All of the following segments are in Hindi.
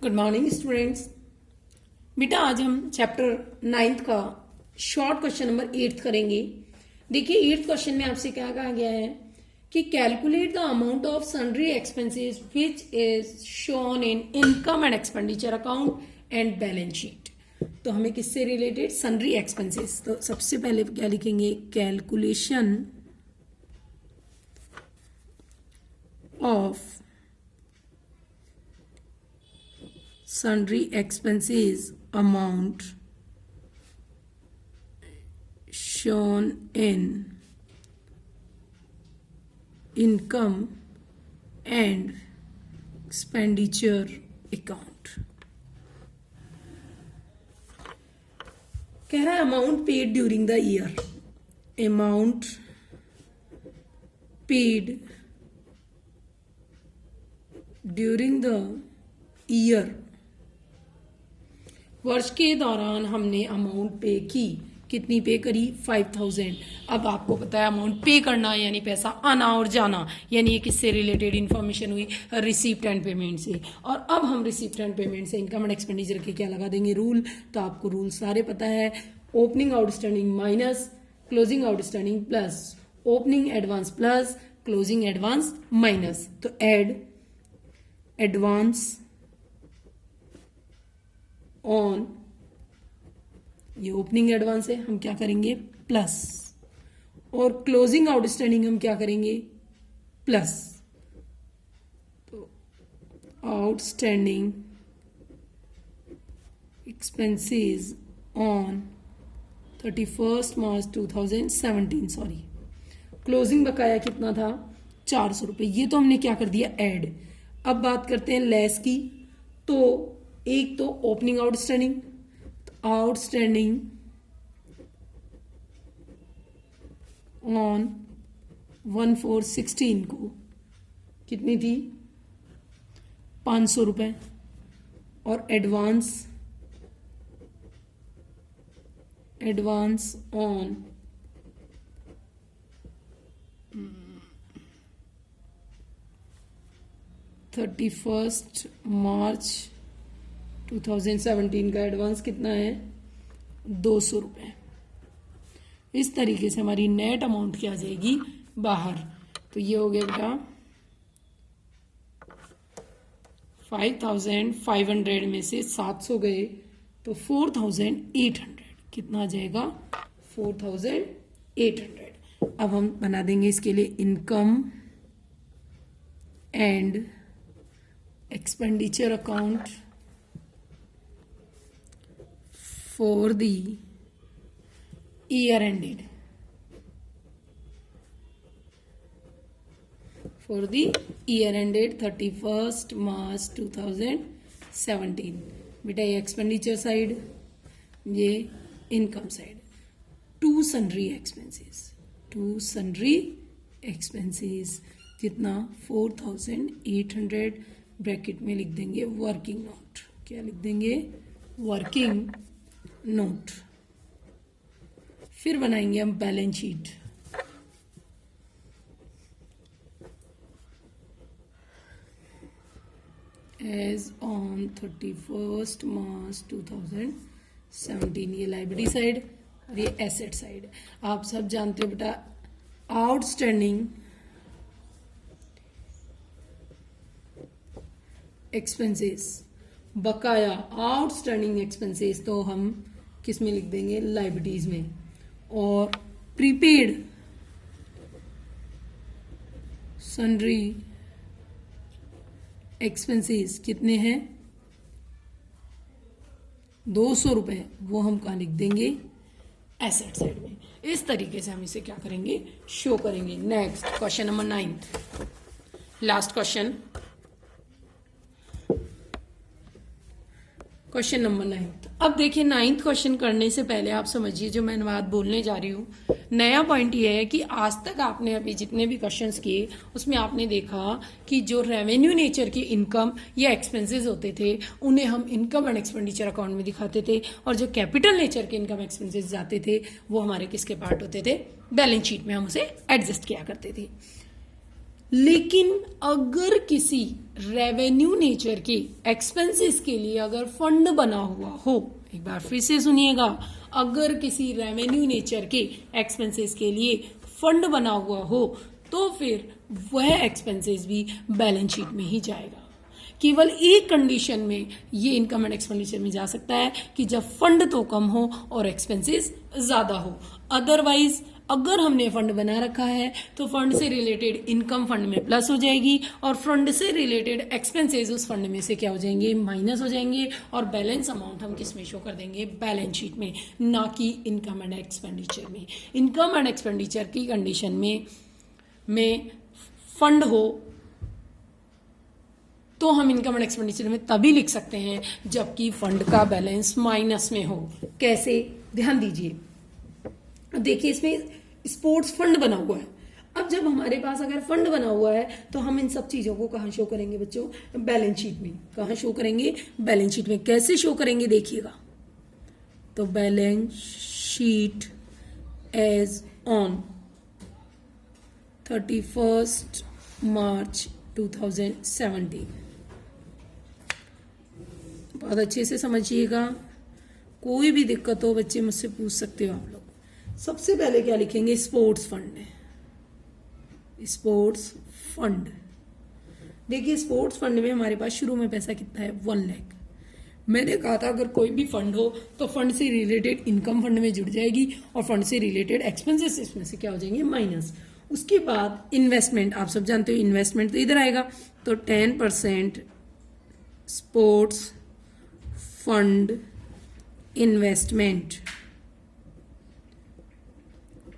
Good morning students. बेटा आज हम चैप्टर 9 का शॉर्ट क्वेश्चन नंबर 8 करेंगे। देखिए 8th क्वेश्चन में आपसे क्या कहा गया है कि calculate the amount of sundry expenses which is shown in income and expenditure account and balance sheet. तो हमें किससे रिलेटेड? Sundry expenses. तो सबसे पहले क्या लिखेंगे? Calculation of sundry expenses amount shown in income and expenditure account। कह रहा है amount paid during the year, amount paid during the year. वर्ष के दौरान हमने अमाउंट पे की। कितनी पे करी? 5000। अब आपको पता है अमाउंट पे करना यानी पैसा आना और जाना, यानी ये किससे रिलेटेड इन्फॉर्मेशन हुई? रिसीप्ट एंड पेमेंट से। और अब हम रिसीप्ट एंड पेमेंट से इनकम एंड एक्सपेंडिचर के क्या लगा देंगे? रूल। तो आपको रूल सारे पता है। Opening outstanding minus closing outstanding plus opening advance plus closing advance minus. तो एड एडवांस ऑन, ये ओपनिंग एडवांस है, हम क्या करेंगे? प्लस। और क्लोजिंग आउटस्टैंडिंग हम क्या करेंगे? प्लस। तो outstanding expenses on 31 March 2017, sorry closing बकाया कितना था? 400 रुपये। ये तो हमने क्या कर दिया? ऐड। अब बात करते हैं लेस की। तो एक तो ओपनिंग आउटस्टैंडिंग, आउटस्टैंडिंग ऑन 1/4/16 को कितनी थी? 500 रुपये। और एडवांस ऑन 31 मार्च 2017 का एडवांस कितना है? 200 रुपये। इस तरीके से हमारी नेट अमाउंट क्या आ जाएगी? बाहर। तो ये हो गया बेटा 5500 में से 700 गए तो 4800। कितना आ जाएगा? 4800। अब हम बना देंगे इसके लिए income and expenditure account for the year ended, for the year ended 31st March 2017। बेटा ये एक्सपेंडिचर साइड, ये income side. To sundry expenses कितना? 4800 ब्रैकेट में लिख देंगे वर्किंग नोट। क्या लिख देंगे? Working note. फिर बनाएंगे हम बैलेंस शीट। एज ऑन 31 मार्च 2017, ये लाइबिलिटी साइड और ये एसेट साइड। आप सब जानते हो बेटा आउटस्टैंडिंग एक्सपेंसेस, बकाया आउटस्टैंडिंग एक्सपेंसेस तो हम किस में लिख देंगे? लाइबिलिटीज में। और प्रीपेड सन्ड्री एक्सपेंसेस कितने हैं? 200 रुपये। वो हम कहाँ लिख देंगे? एसेट साइड में। इस तरीके से हम इसे क्या करेंगे? शो करेंगे। Next question number 9, last question number 9। अब देखिए 9th क्वेश्चन करने से पहले आप समझिए जो मैं बात बोलने जा रही हूँ। नया पॉइंट ये है कि आज तक आपने अभी जितने भी क्वेश्चंस किए उसमें आपने देखा कि जो रेवेन्यू नेचर की इनकम या एक्सपेंसेस होते थे उन्हें हम इनकम एंड एक्सपेंडिचर अकाउंट में दिखाते थे, और जो कैपिटल नेचर के इनकम एक्सपेंसेस जाते थे वो हमारे किसके पार्ट होते थे? बैलेंस शीट में हम उसे एडजस्ट किया करते थे। लेकिन अगर किसी रेवेन्यू नेचर के एक्सपेंसेस के लिए अगर फंड बना हुआ हो, एक बार फिर से सुनिएगा, अगर किसी रेवेन्यू नेचर के एक्सपेंसेस के लिए फंड बना हुआ हो तो फिर वह एक्सपेंसेस भी बैलेंस शीट में ही जाएगा। केवल एक कंडीशन में ये इनकम एंड एक्सपेंडिचर में जा सकता है कि जब फंड तो कम हो और एक्सपेंसेस ज्यादा हो। अदरवाइज अगर हमने फंड बना रखा है तो फंड से रिलेटेड इनकम फंड में प्लस हो जाएगी और फंड से रिलेटेड एक्सपेंसेस उस फंड में से क्या हो जाएंगे, माइनस हो जाएंगे, और बैलेंस अमाउंट हम किस में शो कर देंगे, बैलेंस शीट में, ना कि इनकम एंड एक्सपेंडिचर में। इनकम एंड एक्सपेंडिचर की कंडीशन में फंड हो तो हम इनकम एंड एक्सपेंडिचर में तभी लिख सकते हैं जबकि फंड का बैलेंस माइनस में हो। कैसे, ध्यान दीजिए, देखिए इसमें स्पोर्ट्स फंड बना हुआ है। अब जब हमारे पास अगर फंड बना हुआ है तो हम इन सब चीजों को कहां शो करेंगे बच्चों, बैलेंस शीट में। कहां शो करेंगे, बैलेंस शीट में। कैसे शो करेंगे देखिएगा, तो बैलेंस शीट एज ऑन 31 मार्च 2017। बहुत अच्छे से समझिएगा, कोई भी दिक्कत हो बच्चे मुझसे पूछ सकते हो आप लोग। सबसे पहले क्या लिखेंगे, स्पोर्ट्स फंड है, स्पोर्ट्स फंड। देखिए स्पोर्ट्स फंड में हमारे पास शुरू में पैसा कितना है, 1 लाख। मैंने कहा था अगर कोई भी फंड हो तो फंड से रिलेटेड इनकम फंड में जुड़ जाएगी और फंड से रिलेटेड एक्सपेंसेस इसमें से क्या हो जाएंगे, माइनस। उसके बाद इन्वेस्टमेंट, आप सब जानते हो इन्वेस्टमेंट तो इधर आएगा, तो 10% sports fund investment.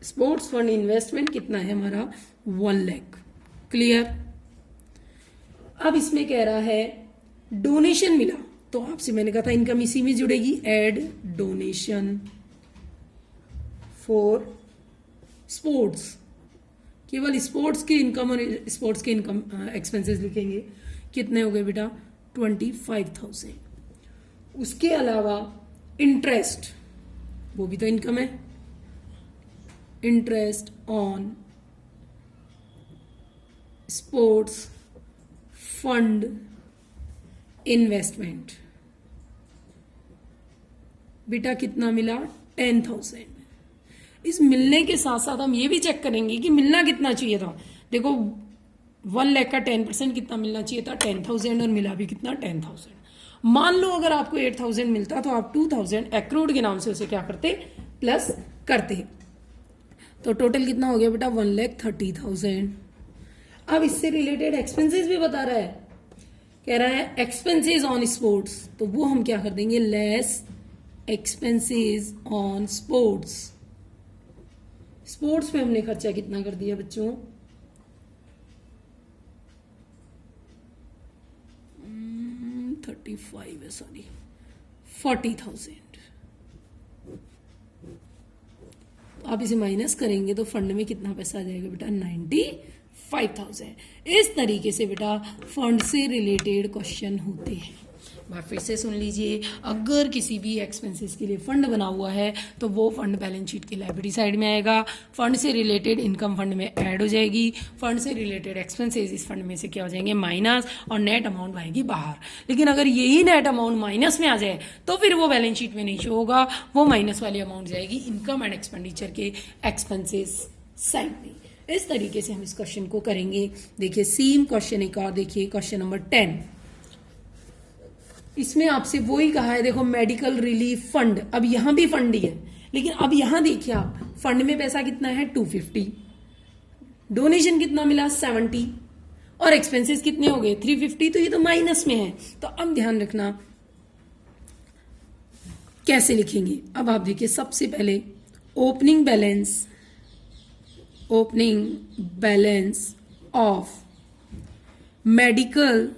Sports fund investment कितना है हमारा, 1 लाख। क्लियर। अब इसमें कह रहा है डोनेशन मिला, तो आपसे मैंने कहा था इनकम इसी में जुड़ेगी, एड डोनेशन फॉर स्पोर्ट्स। केवल स्पोर्ट्स के इनकम और स्पोर्ट्स के इनकम एक्सपेंसेस लिखेंगे। कितने हो गए बेटा, 25,000। उसके अलावा इंटरेस्ट, वो भी तो इनकम है, interest on sports fund investment, बेटा कितना मिला, 10,000। इस मिलने के साथ साथ हम ये भी चेक करेंगे कि मिलना कितना चाहिए था। देखो 1 लाख का 10% कितना मिलना चाहिए था, 10,000, और मिला भी कितना, 10,000। मान लो अगर आपको 8,000 मिलता तो आप 2,000 एक्रूड के नाम से उसे क्या करते, प्लस करते। तो टोटल कितना हो गया बेटा, 1,30,000। अब इससे रिलेटेड एक्सपेंसेस भी बता रहा है, कह रहा है एक्सपेंसेस ऑन स्पोर्ट्स, तो वो हम क्या कर देंगे, less expenses on sports. Sports पे हमने खर्चा कितना कर दिया बच्चों, 35 है, सॉरी 40,000। आप इसे माइनस करेंगे तो फंड में कितना पैसा आ जाएगा बेटा, 95,000। इस तरीके से बेटा फंड से रिलेटेड क्वेश्चन होते हैं। बार फिर से सुन लीजिए, अगर किसी भी एक्सपेंसेस के लिए फंड बना हुआ है तो वो फंड बैलेंस शीट की लायबिलिटी साइड में आएगा, फंड से रिलेटेड इनकम फंड में ऐड हो जाएगी, फंड से रिलेटेड एक्सपेंसेस इस फंड में से क्या हो जाएंगे, माइनस, और नेट अमाउंट आएगी बाहर। लेकिन अगर यही नेट अमाउंट माइनस में आ जाए तो फिर वो बैलेंस शीट में नहीं शो होगा, वो माइनस वाली अमाउंट जाएगी इनकम एंड एक्सपेंडिचर के एक्सपेंसेस साइड में। इस तरीके से हम इस क्वेश्चन को करेंगे। देखिए सेम क्वेश्चन एक और देखिए, क्वेश्चन नंबर 10। इसमें आपसे वो ही कहा है, देखो मेडिकल रिलीफ फंड, अब यहां भी फंड ही है, लेकिन अब यहां देखिए आप, फंड में पैसा कितना है, 250, डोनेशन कितना मिला, 70, और एक्सपेंसेस कितने हो गए, 350, तो ये तो माइनस में है। तो अब ध्यान रखना कैसे लिखेंगे। अब आप देखिए, सबसे पहले opening balance of medical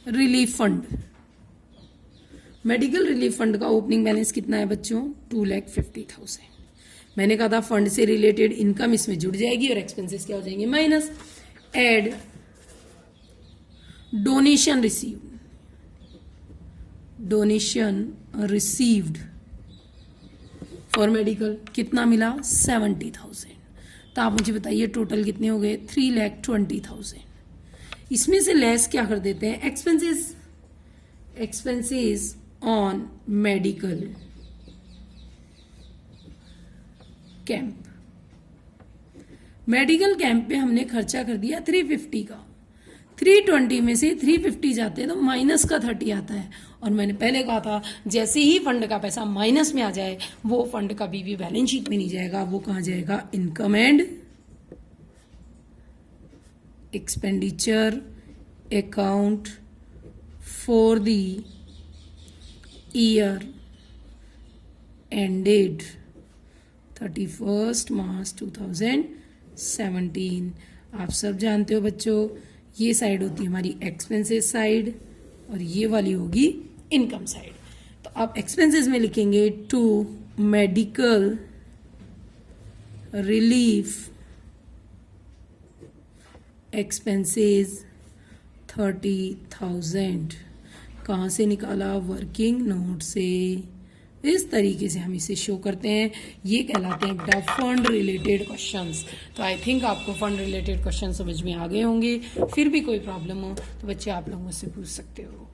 relief fund. Medical relief fund का ओपनिंग बैलेंस कितना है बच्चों, 2,50,000। मैंने कहा था फंड से रिलेटेड इनकम इसमें जुड़ जाएगी और एक्सपेंसेस क्या हो जाएंगे, minus. Add donation received for medical कितना मिला 70,000। तो आप मुझे बताइए टोटल कितने हो गए 3,20,000। इसमें से लेस क्या कर देते हैं expenses on medical camp. Medical camp पे हमने खर्चा कर दिया 350 का, 320 में से 350 जाते हैं तो माइनस का 30 आता है। और मैंने पहले कहा था जैसे ही फंड का पैसा माइनस में आ जाए वो फंड कभी भी बैलेंस शीट में नहीं जाएगा, वो कहाँ जाएगा income and expenditure account for the year ended 31 मार्च 2017। आप सब जानते हो बच्चों ये साइड होती है हमारी एक्सपेंसेस साइड और ये वाली होगी इनकम साइड। तो आप एक्सपेंसेस में लिखेंगे टू मेडिकल रिलीफ एक्सपेंसेस 30,000। कहाँ से निकाला वर्किंग नोट से। इस तरीके से हम इसे शो करते हैं, ये कहलाते हैं बेटा फंड रिलेटेड क्वेश्चंस। तो आई थिंक आपको फंड रिलेटेड क्वेश्चन समझ में आ गए होंगे। फिर भी कोई प्रॉब्लम हो तो बच्चे आप लोग मुझसे पूछ सकते हो।